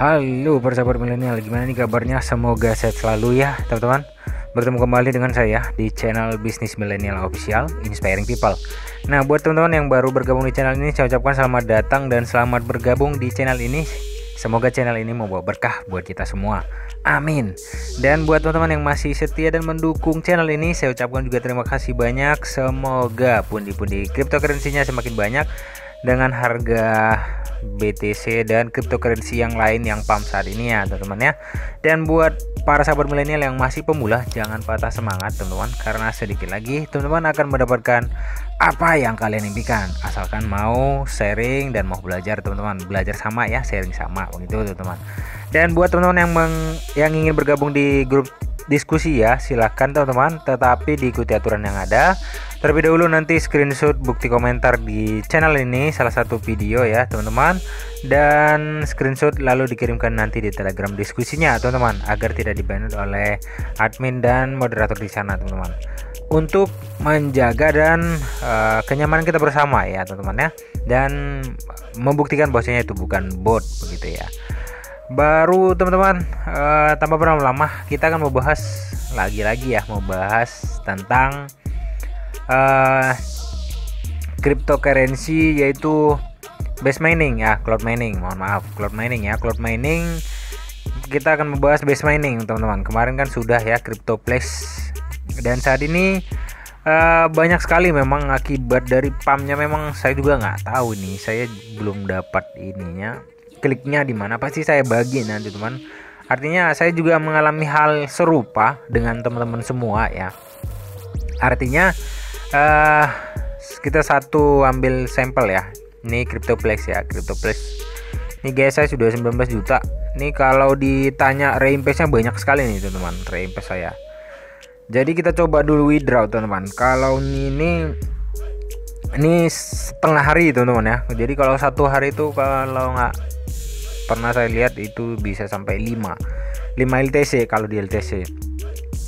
Halo persahabat milenial, gimana nih kabarnya? Semoga sehat selalu ya teman-teman. Bertemu kembali dengan saya di channel Bisnis Milenial Official, Inspiring People. Nah, buat teman-teman yang baru bergabung di channel ini, saya ucapkan selamat datang dan selamat bergabung di channel ini. Semoga channel ini membawa berkah buat kita semua. Amin. Dan buat teman-teman yang masih setia dan mendukung channel ini, saya ucapkan juga terima kasih banyak. Semoga pundi-pundi cryptocurrency-nya semakin banyak dengan harga BTC dan cryptocurrency yang lain yang pump saat ini ya teman-teman ya. Dan buat para sahabat milenial yang masih pemula, jangan patah semangat teman-teman, karena sedikit lagi teman-teman akan mendapatkan apa yang kalian impikan, asalkan mau sharing dan mau belajar teman-teman. Belajar sama ya, sharing sama begitu teman-teman. Dan buat teman-teman yang ingin bergabung di grup diskusi ya, silahkan teman-teman, tetapi diikuti aturan yang ada. Terlebih dahulu nanti screenshot bukti komentar di channel ini salah satu video ya teman-teman, dan screenshot lalu dikirimkan nanti di Telegram diskusinya teman-teman, agar tidak di-ban oleh admin dan moderator di sana teman-teman, untuk menjaga dan kenyamanan kita bersama ya teman-teman ya, dan membuktikan bahwasanya itu bukan bot begitu ya. Baru teman-teman, tanpa berlama-lama kita akan membahas lagi-lagi ya, membahas tentang cryptocurrency, yaitu base mining ya, cloud mining. Mohon maaf, cloud mining ya, cloud mining. Kita akan membahas base mining teman-teman. Kemarin kan sudah ya CryptoPlex, dan saat ini banyak sekali memang akibat dari pumpnya. Memang saya juga nggak tahu nih, saya belum dapat ininya, kliknya di mana, pasti saya bagi nanti teman. Artinya saya juga mengalami hal serupa dengan teman-teman semua ya. Artinya kita satu ambil sampel ya. Ini CryptoPlex ya, CryptoPlex. Ini guys, saya sudah 19 juta. Ini kalau ditanya reimpasse-nya banyak sekali nih teman-teman, reimpasse saya. Jadi kita coba dulu withdraw teman-teman. Kalau ini setengah hari teman-teman ya. Jadi kalau satu hari itu, kalau nggak, pernah saya lihat itu bisa sampai 5 LTC kalau di LTC.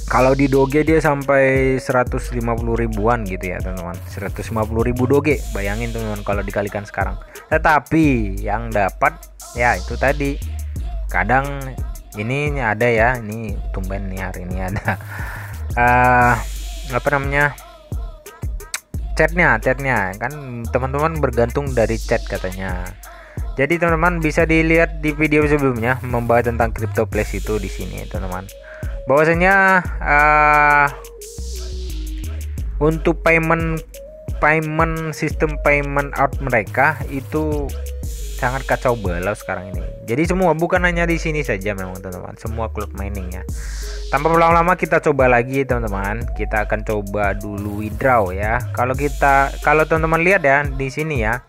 Kalau di Doge dia sampai 150 ribuan gitu ya teman-teman, 150 ribu Doge. Bayangin teman-teman kalau dikalikan sekarang. Tetapi yang dapat ya itu tadi, kadang ini ada ya, ini tumben nih hari ini ada apa namanya, chatnya kan teman-teman bergantung dari chat katanya. Jadi teman-teman bisa dilihat di video sebelumnya membahas tentang CryptoPlex itu di sini teman-teman. Bahwasanya untuk sistem payment out mereka itu sangat kacau balau sekarang ini. Jadi semua, bukan hanya di sini saja memang teman-teman, semua cloud mining ya. Tanpa berlama-lama kita coba lagi teman-teman. Kita akan coba dulu withdraw ya. Kalau teman-teman lihat ya di sini ya,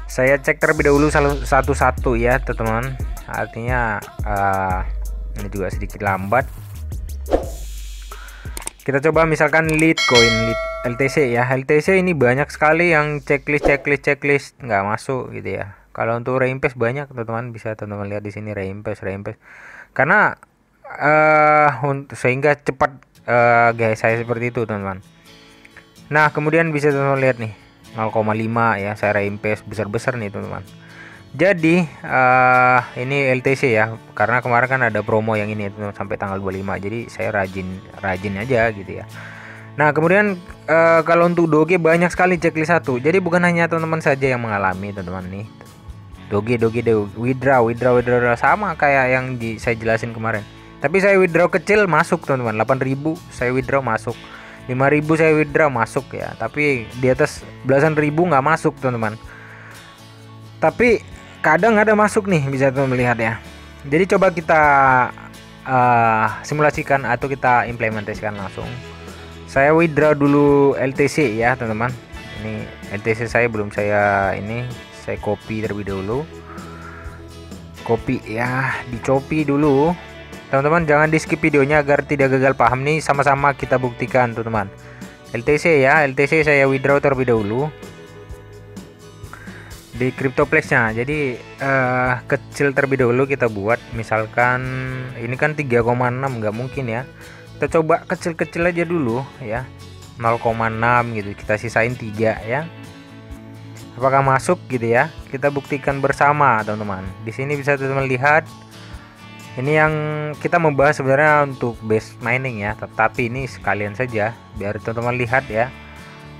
saya cek terlebih dahulu satu-satu ya teman-teman. Artinya ini juga sedikit lambat. Kita coba misalkan Litecoin, LTC ya. LTC ini banyak sekali yang checklist nggak masuk gitu ya. Kalau untuk reimpasse banyak teman-teman, bisa teman-teman lihat di sini reimpasse. Karena sehingga cepat guys saya seperti itu teman-teman. Nah, kemudian bisa teman-teman lihat nih 0,5 ya, saya reimpasse besar-besar nih teman-teman. Jadi ini LTC ya, karena kemarin kan ada promo yang ini teman, sampai tanggal 25. Jadi saya rajin aja gitu ya. Nah, kemudian kalau untuk Doge banyak sekali checklist satu. Jadi bukan hanya teman-teman saja yang mengalami teman-teman nih. Doge withdraw sama kayak yang saya jelasin kemarin. Tapi saya withdraw kecil masuk teman-teman, 8.000 saya withdraw masuk, 5.000 saya withdraw masuk ya. Tapi di atas belasan ribu nggak masuk teman-teman. Tapi kadang ada masuk nih, bisa teman melihat ya. Jadi coba kita simulasikan atau kita implementasikan langsung. Saya withdraw dulu LTC ya teman-teman. Ini LTC saya belum saya copy terlebih dahulu. Copy ya, dicopy dulu. Teman-teman jangan di skip videonya agar tidak gagal paham nih, sama-sama kita buktikan teman-teman. LTC ya, LTC saya withdraw terlebih dahulu di CryptoPlex-nya. Jadi kecil terlebih dahulu kita buat, misalkan ini kan 3,6, nggak mungkin ya. Kita coba kecil-kecil aja dulu ya, 0,6 gitu, kita sisain 3 ya. Apakah masuk gitu ya, kita buktikan bersama teman-teman. Di sini bisa teman-teman lihat. Ini yang kita membahas sebenarnya untuk base mining ya, tetapi ini sekalian saja biar teman-teman lihat ya.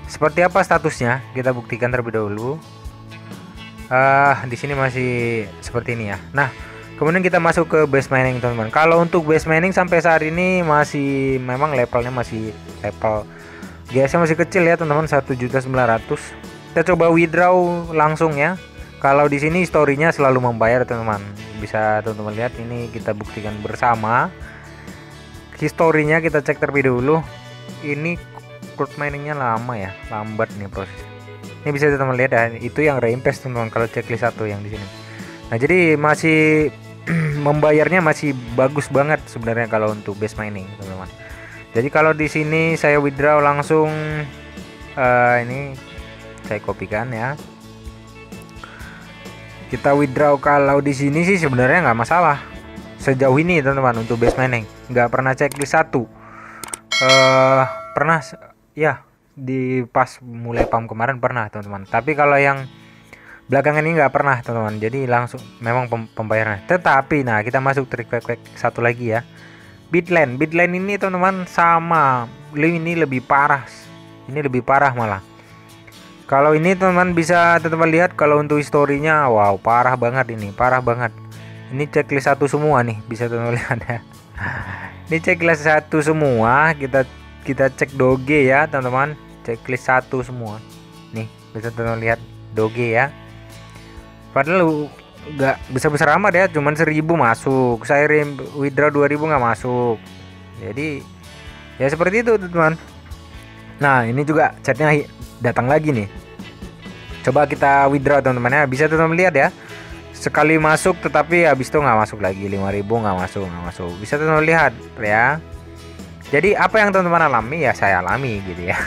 Seperti apa statusnya? Kita buktikan terlebih dahulu. Di sini masih seperti ini ya. Nah, kemudian kita masuk ke base mining teman-teman. Kalau untuk base mining sampai saat ini masih memang levelnya masih level GS-nya masih kecil ya teman-teman, 1.900.000. Kita coba withdraw langsung ya. Kalau di sini historinya selalu membayar teman-teman. Bisa teman-teman lihat, ini kita buktikan bersama. Historinya kita cek terlebih dahulu. Ini cloud miningnya lama ya, lambat nih proses. Ini bisa teman-teman lihat ya, itu yang reinvest teman-teman kalau checklist 1 yang di sini. Nah, jadi masih membayarnya masih bagus banget sebenarnya kalau untuk base mining teman-teman. Jadi kalau di sini saya withdraw langsung, ini saya kopikan ya. Kita withdraw kalau di sini sih sebenarnya nggak masalah. Sejauh ini teman-teman untuk base mining nggak pernah checklist 1. Pernah ya di pas mulai pam kemarin pernah teman-teman. Tapi kalau yang belakangan ini nggak pernah teman-teman. Jadi langsung memang pembayarannya. Tetapi nah kita masuk trik satu lagi ya. Bitland ini teman-teman sama. Ini lebih parah. Ini lebih parah malah. Kalau ini teman-teman bisa teman-teman lihat kalau untuk historinya, wow parah banget ini, parah banget. Ini checklist 1 semua nih, bisa teman-teman lihat ya. Ini checklist 1 semua, kita cek doge ya teman-teman, checklist 1 semua. Nih bisa teman-teman lihat doge ya. Padahal nggak besar-besar amat ya, cuman 1.000 masuk. Saya withdraw 2.000 nggak masuk. Jadi ya seperti itu teman-teman. Nah ini juga chatnya datang lagi nih. Coba kita withdraw teman-teman ya. Bisa teman-teman lihat ya. Sekali masuk tetapi habis itu nggak masuk lagi. 5.000 nggak masuk. Bisa teman-teman lihat ya. Jadi apa yang teman-teman alami ya saya alami gitu ya.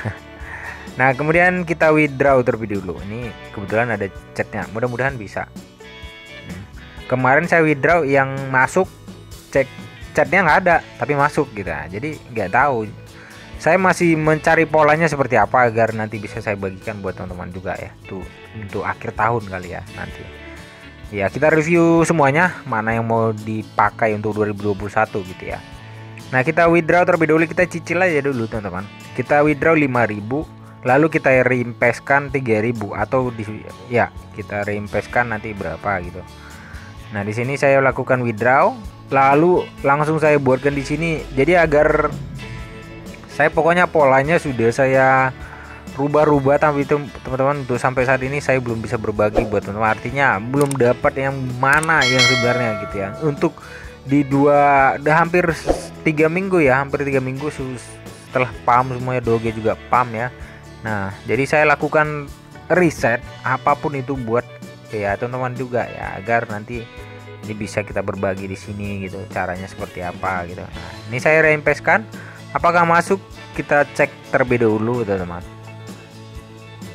Nah kemudian kita withdraw terlebih dulu. Ini kebetulan ada chatnya. Mudah-mudahan bisa. Kemarin saya withdraw yang masuk cek chatnya nggak ada tapi masuk gitu. Jadi nggak tahu. Saya masih mencari polanya seperti apa agar nanti bisa saya bagikan buat teman-teman juga ya. Tuh untuk akhir tahun kali ya nanti. Ya kita review semuanya mana yang mau dipakai untuk 2021 gitu ya. Nah kita withdraw terlebih dahulu, kita cicil aja dulu teman-teman. Kita withdraw 5.000, lalu kita reinvestkan 3.000 atau ya kita reinvestkan nanti berapa gitu. Nah di sini saya lakukan withdraw, lalu langsung saya buatkan di sini. Jadi agar saya pokoknya polanya sudah saya rubah-rubah, tapi itu teman-teman untuk sampai saat ini saya belum bisa berbagi buat teman-teman. Artinya belum dapat yang mana yang sebenarnya gitu ya. Untuk di hampir 3 minggu ya, hampir 3 minggu setelah pam semuanya, doge juga pam ya. Nah jadi saya lakukan riset apapun itu buat ya teman-teman juga ya, agar nanti ini bisa kita berbagi di sini gitu, caranya seperti apa gitu. Nah, ini saya reinvestkan. Apakah masuk? Kita cek terlebih dahulu teman-teman.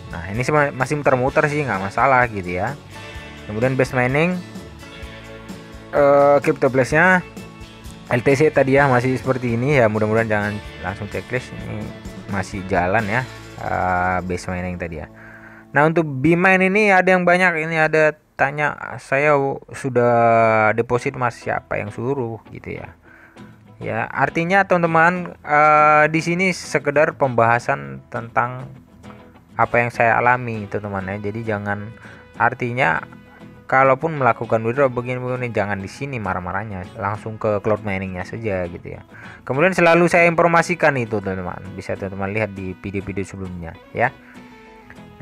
Nah ini masih muter-muter sih, nggak masalah gitu ya. Kemudian base mining, CryptoPlace-nya LTC tadi ya masih seperti ini ya. Mudah-mudahan jangan langsung checklist, ini masih jalan ya. Base mining tadi ya. Nah untuk Bmine ini ada yang banyak, ini ada tanya saya sudah deposit mas, siapa yang suruh gitu ya. Ya, artinya teman-teman di sini sekedar pembahasan tentang apa yang saya alami teman-teman ya. Jadi jangan, artinya kalaupun melakukan withdraw begini-begini jangan di sini marah-marahnya, langsung ke cloud miningnya saja gitu ya. Kemudian selalu saya informasikan itu teman-teman, bisa teman-teman lihat di video-video sebelumnya ya.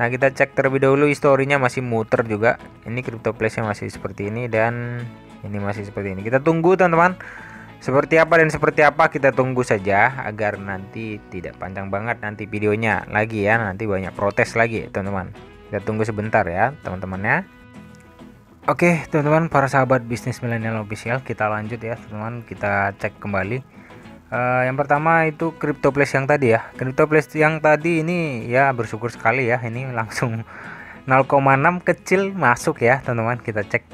Nah kita cek terlebih dahulu historinya masih muter juga. Ini CryptoPlace-nya masih seperti ini dan ini masih seperti ini. Kita tunggu teman-teman. Seperti apa dan seperti apa kita tunggu saja agar nanti tidak panjang banget nanti videonya lagi ya, nanti banyak protes lagi teman-teman. Kita tunggu sebentar ya teman-temannya. Oke teman-teman, para sahabat bisnis milenial official, kita lanjut ya teman-teman, kita cek kembali. Yang pertama itu CryptoPlace yang tadi ya. CryptoPlace yang tadi ini ya bersyukur sekali ya, ini langsung 0,6 kecil masuk ya teman-teman. Kita cek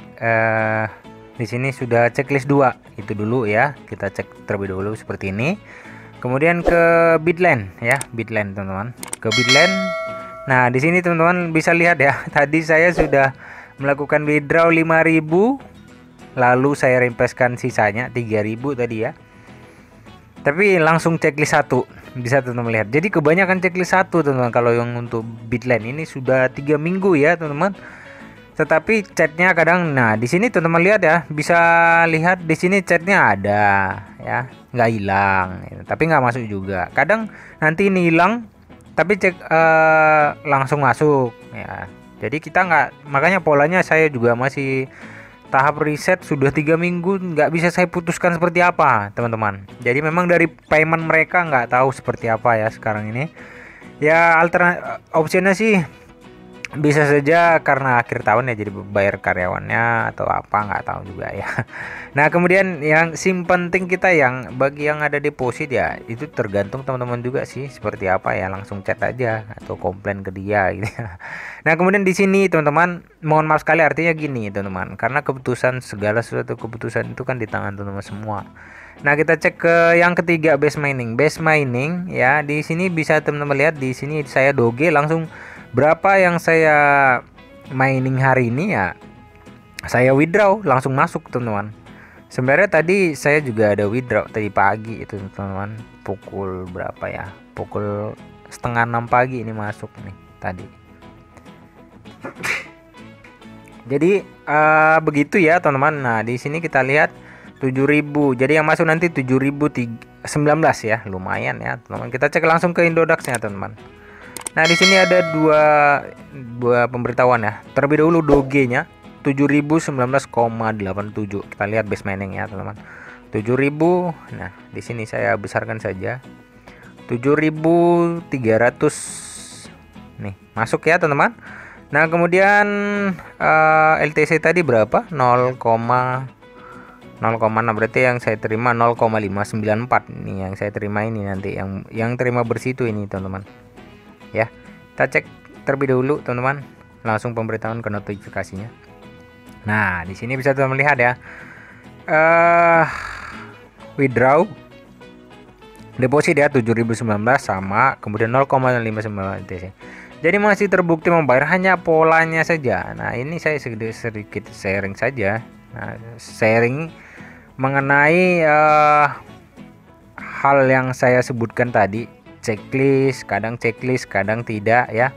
di sini sudah checklist 2 itu dulu ya, kita cek terlebih dahulu seperti ini. Kemudian ke Bitland ya, teman-teman, ke Bitland. Nah di sini teman-teman bisa lihat ya, tadi saya sudah melakukan withdraw 5.000, lalu saya reinvestkan sisanya 3.000 tadi ya. Tapi langsung checklist 1, bisa teman-teman lihat. Jadi kebanyakan checklist 1 teman-teman kalau yang untuk Bitland ini sudah 3 minggu ya teman-teman. Tetapi chatnya kadang, nah di sini teman-teman lihat ya, bisa lihat di sini chatnya ada ya, nggak hilang, tapi nggak masuk juga. Kadang nanti ini hilang, tapi langsung masuk ya. Jadi kita nggak, makanya polanya saya juga masih tahap riset, sudah 3 minggu nggak bisa saya putuskan seperti apa teman-teman. Jadi memang dari payment mereka nggak tahu seperti apa ya sekarang ini ya. Opsinya sih bisa saja karena akhir tahun ya, jadi bayar karyawannya atau apa, nggak tahu juga ya. Nah kemudian yang penting kita yang bagi yang ada deposit ya, itu tergantung teman-teman juga sih seperti apa ya, langsung chat aja atau komplain ke dia gitu. Nah kemudian di sini teman-teman, mohon maaf sekali artinya gini teman-teman, karena keputusan segala sesuatu keputusan itu kan di tangan teman-teman semua. Nah kita cek ke yang ketiga, base mining ya. Di sini bisa teman-teman lihat, di sini saya doge langsung berapa yang saya mining hari ini ya, saya withdraw langsung masuk teman-teman. Sebenarnya tadi saya juga ada withdraw tadi pagi itu teman-teman, pukul berapa ya, pukul 5:30 pagi ini masuk nih tadi. Jadi begitu ya teman-teman. Nah di sini kita lihat 7.000, jadi yang masuk nanti 7.019 ya, lumayan ya teman-teman. Kita cek langsung ke Indodax-nya teman-teman. Nah di sini ada dua pemberitahuan ya. Terlebih dahulu Doge-nya 7.019,87. Kita lihat base mining ya teman-teman. 7.000. Nah di sini saya besarkan saja 7.300 nih, masuk ya teman-teman. Nah kemudian LTC tadi berapa? 0,6, berarti yang saya terima 0,594 ini yang saya terima ini, nanti yang terima bersih itu ini teman-teman ya. Kita cek terlebih dahulu teman-teman, langsung pemberitahuan ke notifikasinya. Nah di sini bisa teman lihat ya, withdraw deposit ya 7.019 sama kemudian 0,59 TC. Jadi masih terbukti membayar, hanya polanya saja. Nah ini saya sedikit sharing saja. Nah, sharing mengenai hal yang saya sebutkan tadi, checklist kadang tidak ya.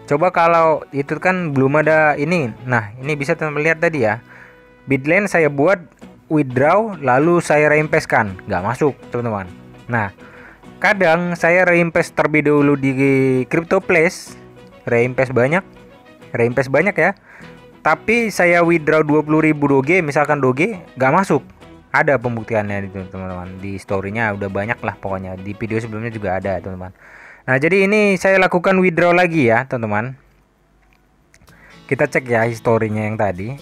Coba kalau itu kan belum ada ini. Nah ini bisa teman lihat tadi ya, Bitland saya buat withdraw lalu saya reinvestkan, nggak masuk teman-teman. Nah kadang saya reinvest terlebih dahulu di CryptoPlace, reinvest banyak ya, tapi saya withdraw 20.000 Doge, misalkan Doge nggak masuk. Ada pembuktiannya itu teman-teman, di storynya udah banyak lah, pokoknya di video sebelumnya juga ada teman-teman. Nah jadi ini saya lakukan withdraw lagi ya teman-teman. Kita cek ya historinya yang tadi,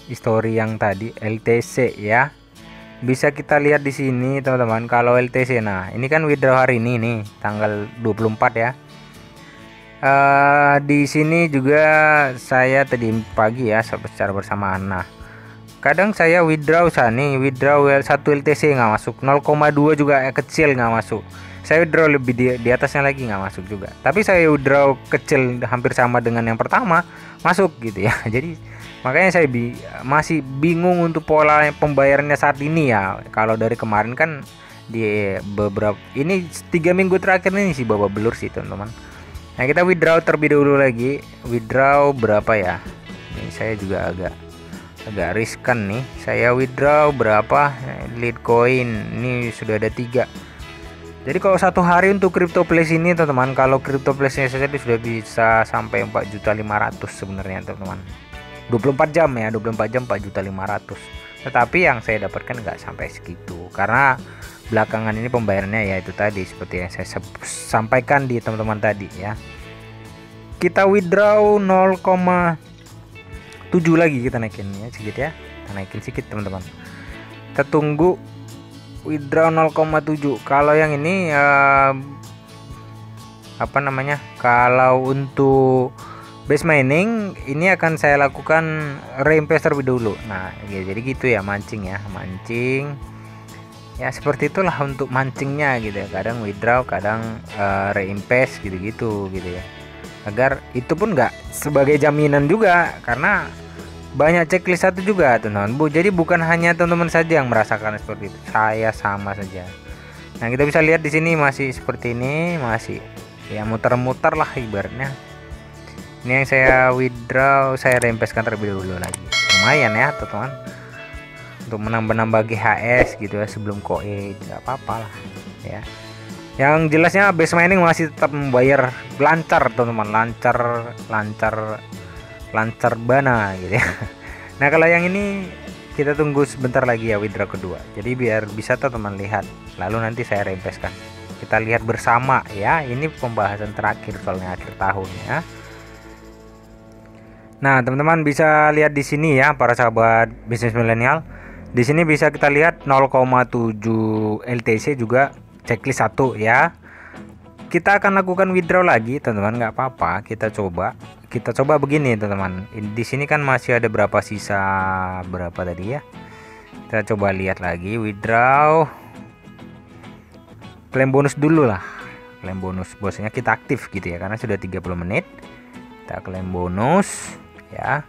LTC ya. Bisa kita lihat di sini teman-teman, kalau LTC. Nah ini kan withdraw hari ini nih tanggal 24 ya. Di sini juga saya tadi pagi ya secara bersamaan. Nah kadang saya withdraw withdraw 1 LTC nggak masuk, 0,2 juga kecil nggak masuk. Saya withdraw lebih di atasnya lagi nggak masuk juga. Tapi saya withdraw kecil hampir sama dengan yang pertama, masuk gitu ya. Jadi makanya saya masih bingung untuk pola pembayarannya saat ini ya. Kalau dari kemarin kan di beberapa ini 3 minggu terakhir ini sih babak belur sih teman-teman. Nah kita withdraw terlebih dahulu lagi. Withdraw berapa ya? Ini saya juga agak riskan nih. Saya withdraw berapa? Litecoin ini sudah ada 3. Jadi kalau satu hari untuk CryptoPlace ini teman-teman, kalau CryptoPlace-nya saja sudah bisa sampai 4.500.000 sebenarnya teman-teman. 24 jam ya, 24 jam 4.500.000. Tetapi yang saya dapatkan nggak sampai segitu, karena belakangan ini pembayarannya ya itu tadi seperti yang saya sampaikan di teman-teman tadi ya. Kita withdraw 0,7 lagi, kita naikin ya sedikit ya, kita naikin sedikit teman-teman. Kita tunggu withdraw 0,7. Kalau yang ini kalau untuk base mining ini akan saya lakukan reinvest terlebih dulu. Nah ya, jadi gitu ya, mancing ya seperti itulah untuk mancingnya gitu ya. Kadang withdraw, kadang reinvest gitu ya, agar itu pun nggak sebagai jaminan juga, karena banyak checklist satu juga teman-teman. Jadi bukan hanya teman-teman saja yang merasakan seperti itu, saya sama saja. Nah, kita bisa lihat di sini masih seperti ini, masih ya muter-muter lah ibaratnya. Ini yang saya withdraw, saya rempeskan terlebih dahulu lagi. Lumayan ya teman-teman, untuk menambah-nambah GHS gitu ya sebelum koin, nggak apa-apa lah ya. Yang jelasnya base mining masih tetap membayar lancar teman-teman, lancar bana gitu ya. Nah, kalau yang ini kita tunggu sebentar lagi ya withdraw kedua. Jadi biar bisa teman-teman lihat, lalu nanti saya rempeskan. Kita lihat bersama ya. Ini pembahasan terakhir soalnya akhir tahun ya. Nah, teman-teman bisa lihat di sini ya para sahabat bisnis milenial. Di sini bisa kita lihat 0,7 LTC juga checklist 1 ya. Kita akan lakukan withdraw lagi teman-teman, nggak apa-apa. Kita coba begini teman-teman. Di sini kan masih ada berapa sisa, berapa tadi ya. Kita coba lihat lagi withdraw. Klaim bonus dulu lah. Klaim bonus bosnya kita aktif gitu ya, karena sudah 30 menit. Kita klaim bonus ya.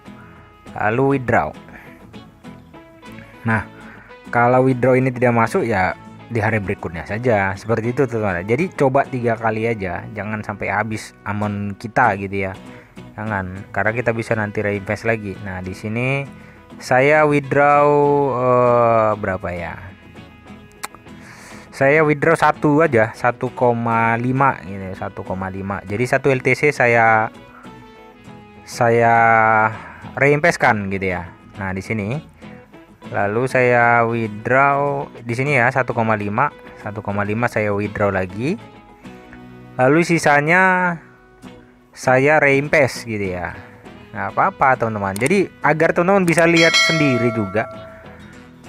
Lalu withdraw. Nah, kalau withdraw ini tidak masuk ya di hari berikutnya saja, seperti itu teman-teman. Jadi coba 3 kali aja, jangan sampai habis amon kita gitu ya. Jangan, karena kita bisa nanti reinvest lagi. Nah, di sini saya withdraw berapa ya? Saya withdraw 1 aja, 1,5 gitu, 1,5. Jadi 1 LTC saya reinvestkan gitu ya. Nah, di sini lalu saya withdraw di sini ya 1,5 saya withdraw lagi. Lalu sisanya saya reinvest gitu ya. Nah, apa-apa teman-teman. Jadi agar teman-teman bisa lihat sendiri juga.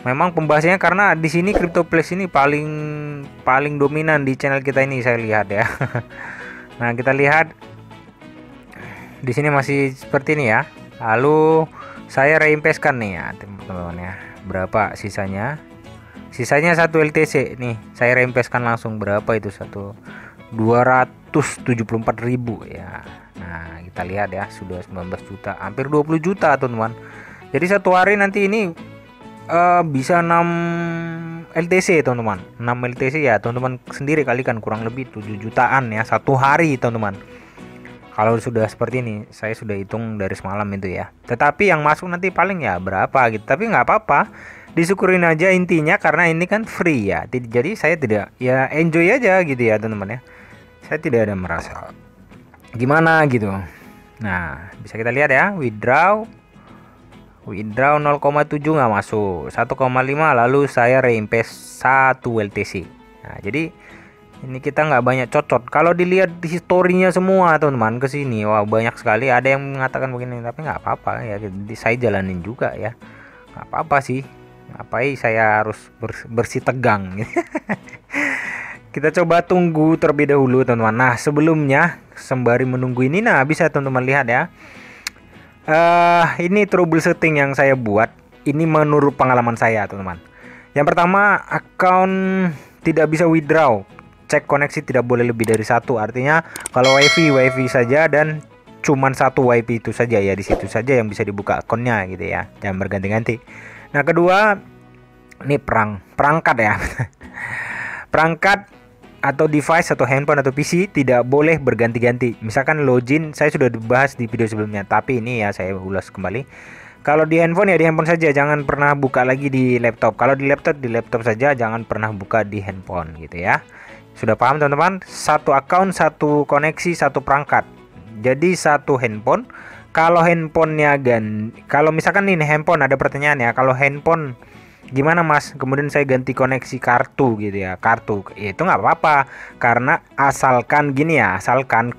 Memang pembahasannya karena di sini CryptoPlace ini paling dominan di channel kita ini saya lihat ya. Nah, kita lihat di sini masih seperti ini ya. Lalu saya reinvestkan nih ya teman-teman ya. Berapa sisanya? Sisanya 1 LTC nih. Saya reinvestkan langsung berapa itu 274.000 ya. Nah, kita lihat ya sudah 19 juta, hampir 20 juta teman-teman. Jadi satu hari nanti ini bisa 6 LTC teman-teman. 6 LTC ya teman-teman sendiri kalikan kurang lebih 7 jutaan ya satu hari teman-teman. Kalau sudah seperti ini, saya sudah hitung dari semalam itu ya. Tetapi yang masuk nanti paling ya berapa gitu. Tapi nggak apa-apa, disyukurin aja intinya karena ini kan free ya. Jadi saya tidak ya enjoy aja gitu ya teman-teman ya. Saya tidak ada merasa gimana gitu. Nah, bisa kita lihat ya withdraw 0,7 nggak masuk, 1,5 lalu saya reinvest 1 LTC. Nah, jadi ini kita nggak banyak cocok. Kalau dilihat di historinya semua teman-teman ke sini, wah banyak sekali. Ada yang mengatakan begini, tapi nggak apa-apa ya. Saya jalanin juga ya, nggak apa-apa sih. Ngapain saya harus bersih tegang? Kita coba tunggu terlebih dahulu teman-teman. Nah, sebelumnya sembari menunggu ini, nah bisa teman-teman lihat ya. Ini troubleshooting yang saya buat. Ini menurut pengalaman saya teman-teman. Yang pertama, akun tidak bisa withdraw. Cek koneksi tidak boleh lebih dari 1. Artinya kalau wifi saja dan cuman 1 wifi itu saja ya, di situ saja yang bisa dibuka akunnya gitu ya. Jangan berganti-ganti. Nah, kedua ini perangkat ya. Perangkat atau device atau handphone atau PC tidak boleh berganti-ganti. Misalkan login saya sudah dibahas di video sebelumnya, tapi ini ya saya ulas kembali. Kalau di handphone ya di handphone saja, jangan pernah buka lagi di laptop. Kalau di laptop saja, jangan pernah buka di handphone gitu ya. Sudah paham teman-teman? Satu akun, satu koneksi, satu perangkat. Jadi satu handphone. Kalau handphonenya kalau misalkan ini handphone ada pertanyaan ya, kalau handphone gimana mas? Kemudian saya ganti koneksi kartu gitu ya, kartu itu nggak apa-apa, karena asalkan gini ya, asalkan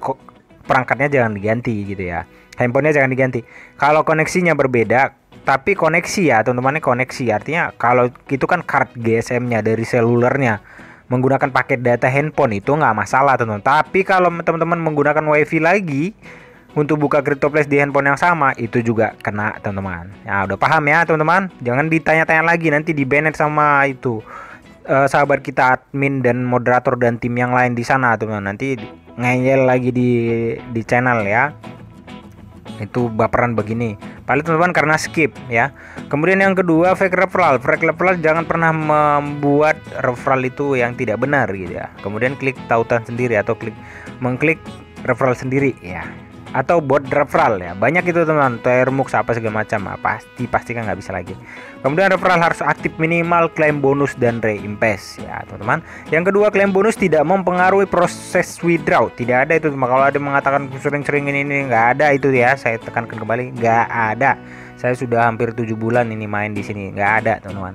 perangkatnya jangan diganti gitu ya, handphonenya jangan diganti. Kalau koneksinya berbeda, tapi koneksi ya teman-teman, koneksi artinya kalau itu kan card GSM-nya dari selulernya menggunakan paket data handphone itu nggak masalah teman-teman. Tapi kalau teman-teman menggunakan wifi lagi untuk buka CryptoPlace di handphone yang sama, itu juga kena teman-teman. Ya udah paham ya teman-teman. Jangan ditanya-tanya lagi, nanti di-banned sama itu sahabat kita admin dan moderator dan tim yang lain di sana teman-teman. Nanti ngeyel lagi di channel ya. Itu baperan begini. paling teman-teman karena skip ya. Kemudian yang kedua, fake referral jangan pernah membuat referral itu yang tidak benar gitu ya. Kemudian klik tautan sendiri atau mengklik referral sendiri ya, atau bot referral ya, banyak itu teman, Termux apa segala macam, pasti kan nggak bisa lagi. Kemudian referral harus aktif, minimal klaim bonus dan reinvest ya teman-teman. Yang kedua, klaim bonus tidak mempengaruhi proses withdraw, tidak ada itu. Kalau ada mengatakan sering-sering ini nggak ada itu ya, saya tekankan kembali, nggak ada. Saya sudah hampir 7 bulan ini main di sini, nggak ada teman-teman.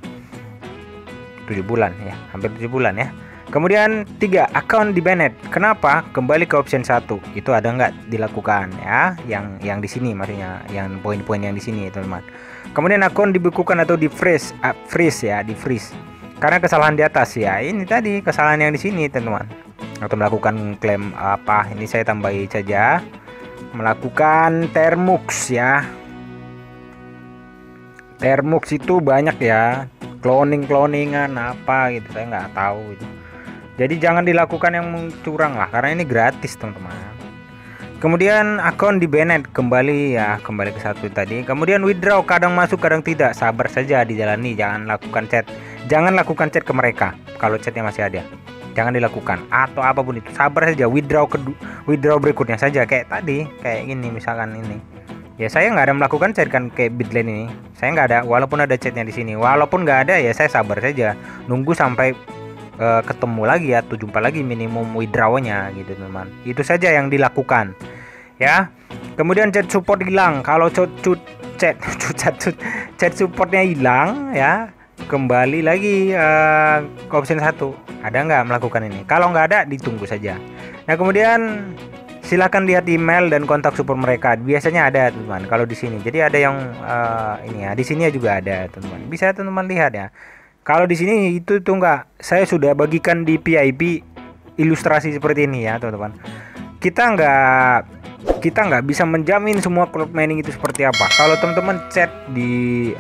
7 bulan ya, hampir 7 bulan ya. Kemudian 3, account di banned. Kenapa? Kembali ke option 1. Itu ada nggak dilakukan ya? Yang di sini maksudnya, yang poin-poin yang di sini teman-teman. Kemudian akun dibekukan atau di freeze ya, di freeze. Karena kesalahan di atas ya. Ini tadi kesalahan yang di sini teman-teman. Atau melakukan klaim apa? Ini saya tambahin saja. Melakukan Termux ya. Termux itu banyak ya. Cloningan apa gitu, saya nggak tahu itu. Jadi jangan dilakukan yang curang lah, karena ini gratis teman-teman. Kemudian akun di banned, kembali ke 1 tadi. Kemudian withdraw, kadang masuk kadang tidak, sabar saja dijalani. Jangan lakukan chat ke mereka kalau chatnya masih ada, jangan dilakukan. Atau apapun itu, sabar saja. Withdraw berikutnya saja, kayak tadi, kayak ini misalkan ini. Ya saya nggak ada melakukan chat kan, kayak Bitland ini saya nggak ada, walaupun ada chatnya di sini. Walaupun nggak ada ya saya sabar saja, nunggu sampai ketemu lagi atau jumpa lagi minimum withdrawnya gitu teman. Itu saja yang dilakukan ya. Kemudian chat support hilang. Kalau chat supportnya hilang ya, kembali lagi ke option 1. Ada nggak melakukan ini? Kalau nggak ada, ditunggu saja. Nah kemudian silakan lihat email dan kontak support mereka. Biasanya ada teman-teman kalau di sini. Jadi ada yang ini ya, di sini juga ada teman-teman. Bisa teman-teman lihat ya. Kalau di sini itu tuh enggak, saya sudah bagikan di VIP ilustrasi seperti ini ya teman-teman. Kita nggak bisa menjamin semua cloud mining itu seperti apa. Kalau teman-teman cek di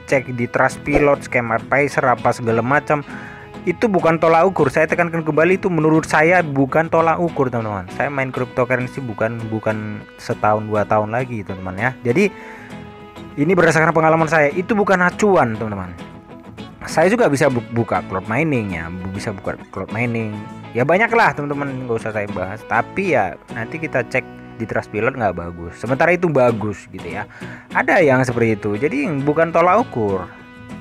cek di Trustpilot, Scam Advisor apa segala macam, itu bukan tolak ukur. Saya tekankan kembali, itu menurut saya bukan tolak ukur teman-teman. Saya main cryptocurrency bukan setahun 2 tahun lagi teman-teman ya. Jadi ini berdasarkan pengalaman saya, itu bukan acuan teman-teman. Saya juga bisa buka cloud mining ya, bisa buka cloud mining ya, banyak lah teman-teman, nggak usah saya bahas. Tapi ya nanti kita cek di Trustpilot nggak bagus, sementara itu bagus gitu ya. Ada yang seperti itu, jadi bukan tolak ukur.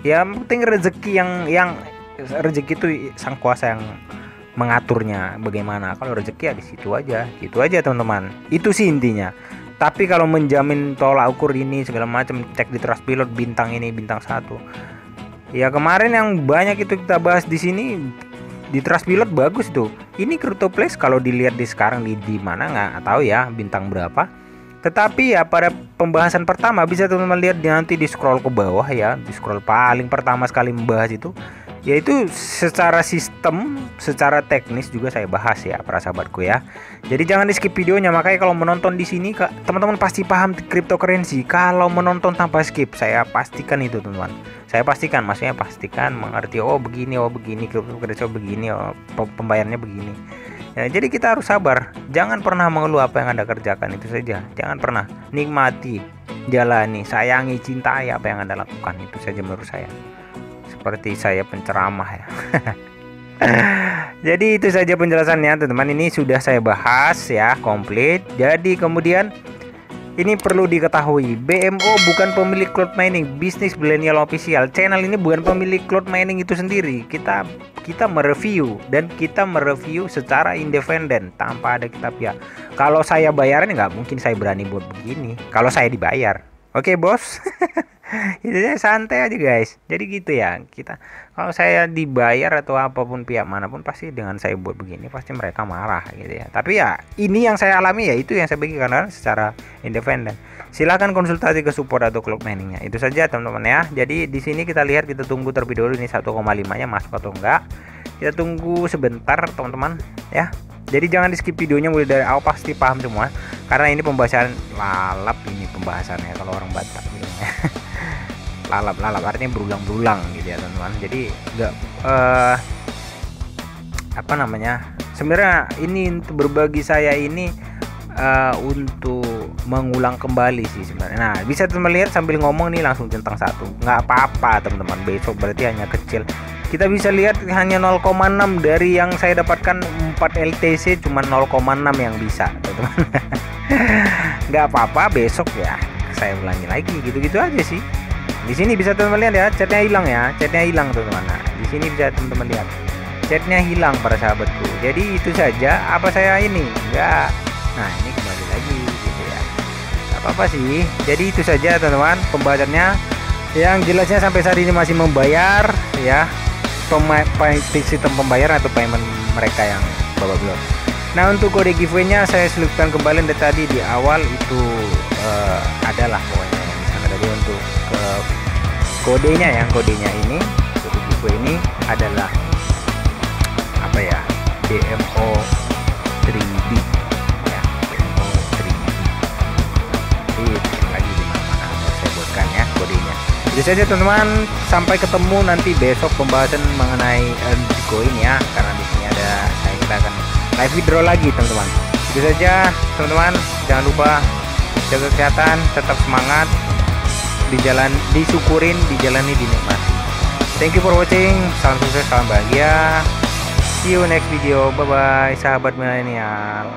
Ya penting rezeki yang rezeki itu sang kuasa yang mengaturnya bagaimana. Kalau rezeki ya di situ aja, gitu aja teman-teman. Itu sih intinya. Tapi kalau menjamin tolak ukur ini segala macam, cek di Trustpilot bintang ini bintang 1. Ya kemarin yang banyak itu kita bahas di sini di Trustpilot bagus tuh. Ini CryptoPlace kalau dilihat di sekarang di mana nggak tahu ya bintang berapa. Tetapi ya pada pembahasan pertama bisa teman-teman lihat nanti di scroll ke bawah ya, di scroll paling pertama sekali membahas itu, yaitu secara sistem, secara teknis juga saya bahas ya para sahabatku ya. Jadi jangan di skip videonya. Makanya kalau menonton di sini teman-teman pasti paham cryptocurrency kalau menonton tanpa skip. Saya pastikan itu teman-teman. Saya pastikan, maksudnya pastikan mengerti, oh begini cryptocurrency, oh begini, oh pembayarannya begini. Ya, jadi kita harus sabar. Jangan pernah mengeluh apa yang Anda kerjakan, itu saja. Jangan pernah, nikmati, jalani, sayangi, cintai apa yang Anda lakukan. Itu saja menurut saya. Seperti saya penceramah ya. Jadi itu saja penjelasannya teman-teman. Ini sudah saya bahas ya, komplit. Jadi kemudian ini perlu diketahui, BMO bukan pemilik cloud mining, Bisnis Millennial Official. Channel ini bukan pemilik cloud mining itu sendiri. Kita mereview dan kita mereview secara independen tanpa ada kita pihak. Kalau saya bayaran nggak mungkin saya berani buat begini. Kalau saya dibayar, oke bos. Itu santai aja guys. Jadi gitu ya, kita kalau saya dibayar atau apapun pihak manapun, pasti dengan saya buat begini pasti mereka marah gitu ya. Tapi ya ini yang saya alami, ya itu yang saya bagikan secara independen. Silahkan konsultasi ke support atau cloud miningnya. Itu saja teman-teman ya. Jadi di sini kita lihat, kita tunggu terlebih dahulu ini 1,5 nya masuk atau enggak. Kita tunggu sebentar teman-teman ya. Jadi jangan di skip videonya mulai dari awal, pasti paham semua. Karena ini pembahasan lalap, ini pembahasannya kalau orang Batak bilangnya. lalap artinya berulang-ulang gitu ya teman-teman. Jadi enggak sebenarnya ini untuk berbagi saya ini untuk mengulang kembali sih sebenarnya. Nah, bisa teman lihat sambil ngomong nih langsung centang satu, nggak apa-apa teman-teman. Besok berarti hanya kecil, kita bisa lihat hanya 0,6 dari yang saya dapatkan 4 LTC, cuma 0,6 yang bisa teman-teman. Nggak apa-apa, besok ya saya ulangi lagi, gitu-gitu aja sih. Di sini bisa teman-teman lihat ya, chatnya hilang ya, chatnya hilang teman-teman. Nah, di sini bisa teman-teman lihat chatnya hilang para sahabatku. Jadi itu saja, apa saya ini enggak. Nah, ini kembali lagi gitu ya, nggak apa-apa sih. Jadi itu saja teman-teman pembahasannya, yang jelasnya sampai saat ini masih membayar ya, sistem pembayaran atau payment mereka yang babak belur. Nah, untuk kode giveaway-nya saya selipkan kembali dari tadi di awal itu adalah pokoknya yang di sana tadi. Untuk kodenya ini, kode giveaway ini adalah apa ya, DMO 3D ya, DMO 3D. Jadi lagi di mana-mana saya buatkan ya kodenya. Itu saja teman-teman, sampai ketemu nanti besok pembahasan mengenai Bitcoin ya, karena di sini ada kita akan live withdraw lagi teman-teman. Itu saja teman-teman, jangan lupa jaga kesehatan, tetap semangat, disyukurin, dijalani, dinikmati. Thank you for watching, salam sukses, salam bahagia. See you next video, bye bye sahabat milenial.